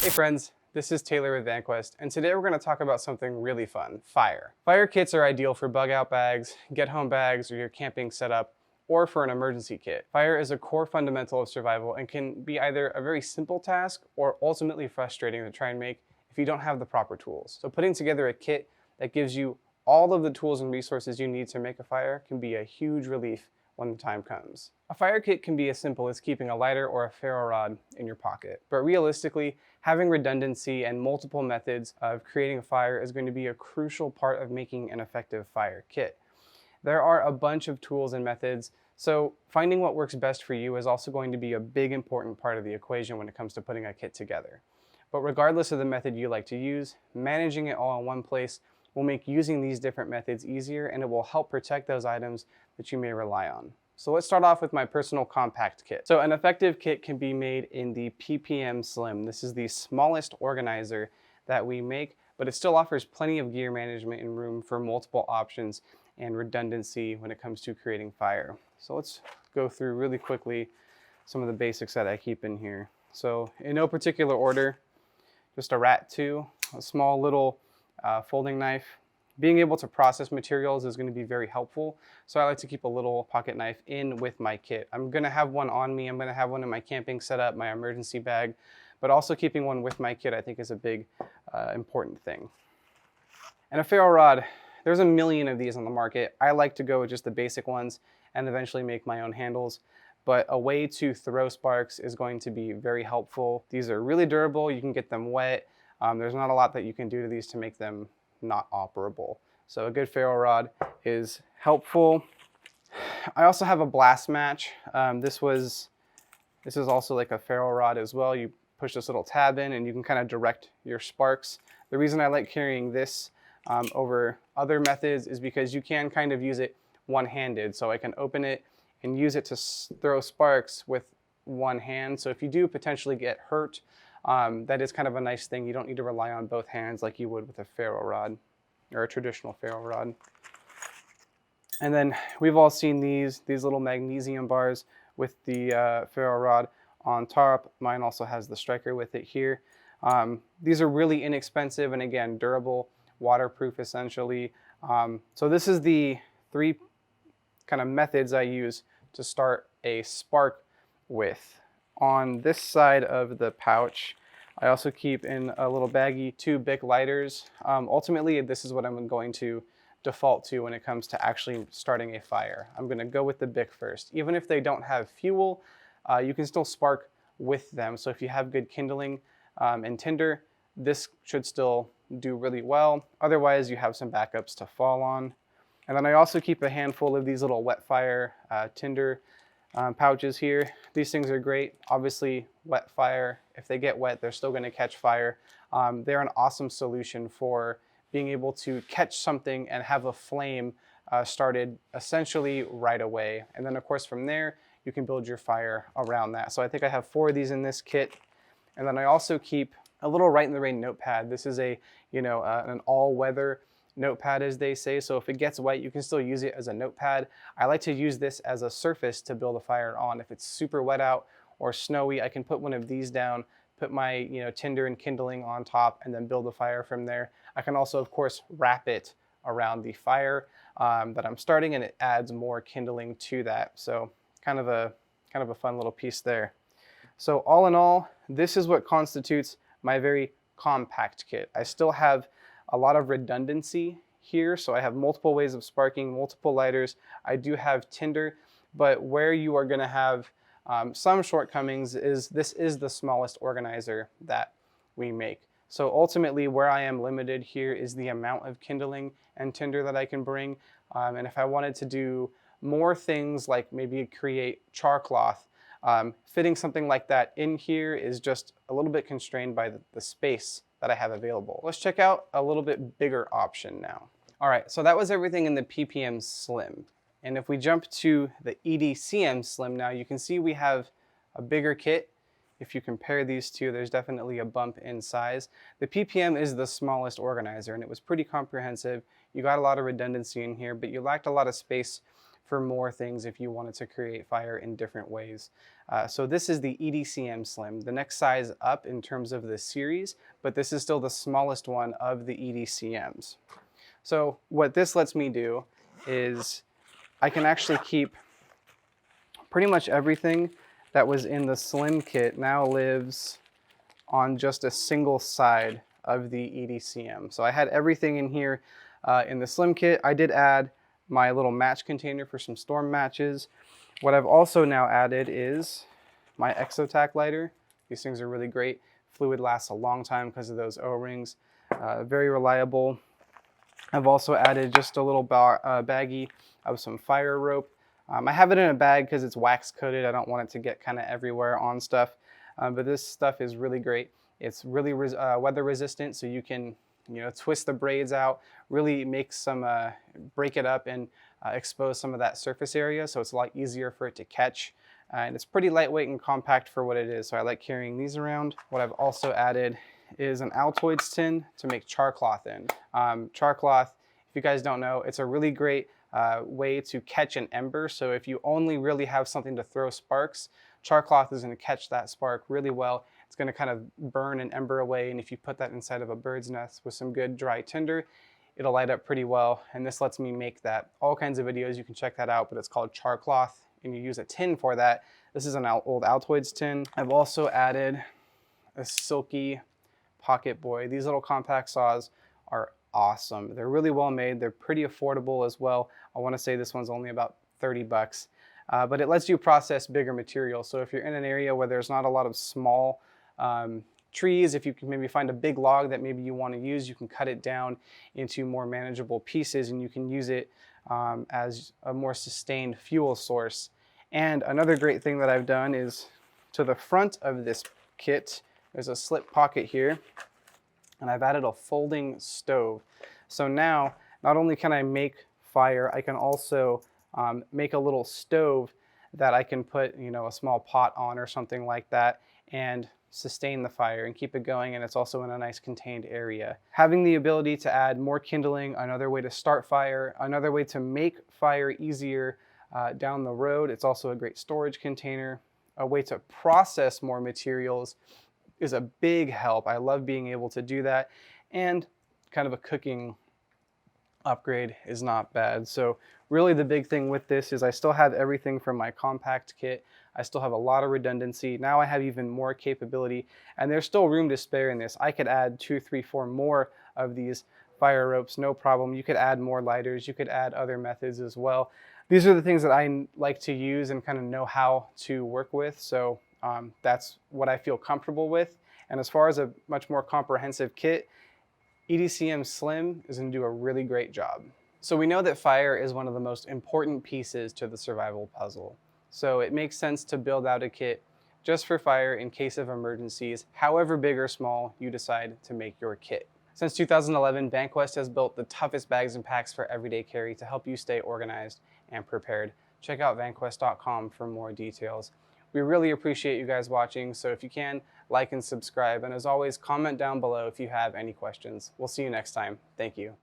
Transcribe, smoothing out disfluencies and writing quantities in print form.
Hey friends, this is Taylor with Vanquest, and today we're going to talk about something really fun, fire. Fire kits are ideal for bug out bags, get home bags, or your camping setup, or for an emergency kit. Fire is a core fundamental of survival and can be either a very simple task or ultimately frustrating to try and make if you don't have the proper tools. So putting together a kit that gives you all of the tools and resources you need to make a fire can be a huge relief when the time comes. A fire kit can be as simple as keeping a lighter or a ferro rod in your pocket, but realistically, having redundancy and multiple methods of creating a fire is going to be a crucial part of making an effective fire kit. There are a bunch of tools and methods, so finding what works best for you is also going to be a big important part of the equation when it comes to putting a kit together. But regardless of the method you like to use, managing it all in one place will make using these different methods easier, and it will help protect those items that you may rely on. So let's start off with my personal compact kit. So an effective kit can be made in the PPM Slim. This is the smallest organizer that we make, but it still offers plenty of gear management and room for multiple options and redundancy when it comes to creating fire. So let's go through really quickly some of the basics that I keep in here. So in no particular order, just a rat 2, a small little folding knife. Being able to process materials is going to be very helpful, so I like to keep a little pocket knife in with my kit. I'm going to have one on me, I'm going to have one in my camping setup, my emergency bag, but also keeping one with my kit I think is a big important thing. And a ferro rod, there's a million of these on the market. I like to go with just the basic ones and eventually make my own handles, but a way to throw sparks is going to be very helpful. These are really durable, you can get them wet. There's not a lot that you can do to these to make them not operable. So a good ferro rod is helpful. I also have a blast match. This is also like a ferro rod as well. You push this little tab in and you can kind of direct your sparks. The reason I like carrying this over other methods is because you can kind of use it one-handed. So I can open it and use it to throw sparks with one hand. So if you do potentially get hurt, that is kind of a nice thing. You don't need to rely on both hands like you would with a ferro rod or a traditional ferro rod. And then we've all seen these little magnesium bars with the ferro rod on top. Mine also has the striker with it here. These are really inexpensive and again durable, waterproof essentially. So this is the 3 kind of methods I use to start a spark with. On this side of the pouch, I also keep in a little baggie 2 Bic lighters. Ultimately, this is what I'm going to default to when it comes to actually starting a fire. I'm going to go with the Bic first. Even if they don't have fuel, you can still spark with them. So if you have good kindling and tinder, this should still do really well. Otherwise, you have some backups to fall on. And then I also keep a handful of these little wet fire tinder pouches here. These things are great. Obviously, wet fire, if they get wet, they're still going to catch fire. They're an awesome solution for being able to catch something and have a flame started essentially right away. And then of course from there, you can build your fire around that. So I think I have 4 of these in this kit. And then I also keep a little Right in the Rain notepad. This is a, an all-weather notepad as they say, so if it gets wet you can still use it as a notepad. I like to use this as a surface to build a fire on. If it's super wet out or snowy, I can put one of these down, put my tinder and kindling on top, and then build a fire from there. I can also of course wrap it around the fire that I'm starting, and it adds more kindling to that. So kind of a fun little piece there. So all in all, this is what constitutes my very compact kit. I still have a lot of redundancy here, so I have multiple ways of sparking, multiple lighters. I do have tinder, but where you are going to have some shortcomings is this is the smallest organizer that we make. So ultimately where I am limited here is the amount of kindling and tinder that I can bring. And if I wanted to do more things like maybe create char cloth, fitting something like that in here is just a little bit constrained by the space that I have available. Let's check out a little bit bigger option now. All right, so that was everything in the PPM Slim. And if we jump to the EDCM Slim now, you can see we have a bigger kit. If you compare these two, there's definitely a bump in size. The PPM is the smallest organizer and it was pretty comprehensive. You got a lot of redundancy in here, but you lacked a lot of space for more things if you wanted to create fire in different ways. So this is the EDCM Slim, the next size up in terms of the series, but this is still the smallest one of the EDCMs. So what this lets me do is I can actually keep pretty much everything that was in the Slim kit now lives on just a single side of the EDCM. So I had everything in here in the Slim kit. I did add my little match container for some storm matches. What I've also now added is my Exotac lighter. These things are really great. Fluid lasts a long time because of those O-rings. Very reliable. I've also added just a little baggie of some fire rope. I have it in a bag because it's wax coated. I don't want it to get kind of everywhere on stuff. But this stuff is really great. It's really weather resistant, so you can twist the braids out, really make some, break it up and expose some of that surface area, so it's a lot easier for it to catch. And it's pretty lightweight and compact for what it is, so I like carrying these around. What I've also added is an Altoids tin to make char cloth in. Char cloth, if you guys don't know, it's a really great way to catch an ember. So if you only really have something to throw sparks, char cloth is going to catch that spark really well. It's going to kind of burn an ember away, and if you put that inside of a bird's nest with some good dry tinder, it'll light up pretty well, and this lets me make that. All kinds of videos, you can check that out, but it's called char cloth, and you use a tin for that. This is an old Altoids tin. I've also added a Silky Pocket Boy. These little compact saws are awesome. They're really well made. They're pretty affordable as well. I want to say this one's only about 30 bucks. But it lets you process bigger material. So if you're in an area where there's not a lot of small trees, if you can maybe find a big log that maybe you want to use, you can cut it down into more manageable pieces, and you can use it as a more sustained fuel source. And another great thing that I've done is to the front of this kit, there's a slip pocket here, and I've added a folding stove. So now, not only can I make fire, I can also make a little stove that I can put, a small pot on or something like that, and sustain the fire and keep it going, and it's also in a nice contained area. Having the ability to add more kindling, another way to start fire, another way to make fire easier down the road. It's also a great storage container. A way to process more materials is a big help. I love being able to do that, and kind of a cooking upgrade is not bad. So really the big thing with this is I still have everything from my compact kit. I still have a lot of redundancy. Now I have even more capability, and there's still room to spare in this. I could add 2, 3, 4 more of these fire ropes, no problem. You could add more lighters. You could add other methods as well. These are the things that I like to use and kind of know how to work with. So that's what I feel comfortable with. And as far as a much more comprehensive kit, EDCM Slim is going to do a really great job. So we know that fire is one of the most important pieces to the survival puzzle. So it makes sense to build out a kit just for fire in case of emergencies, however big or small you decide to make your kit. Since 2011, Vanquest has built the toughest bags and packs for everyday carry to help you stay organized and prepared. Check out vanquest.com for more details. We really appreciate you guys watching, so if you can, like and subscribe, and as always, comment down below if you have any questions. We'll see you next time. Thank you.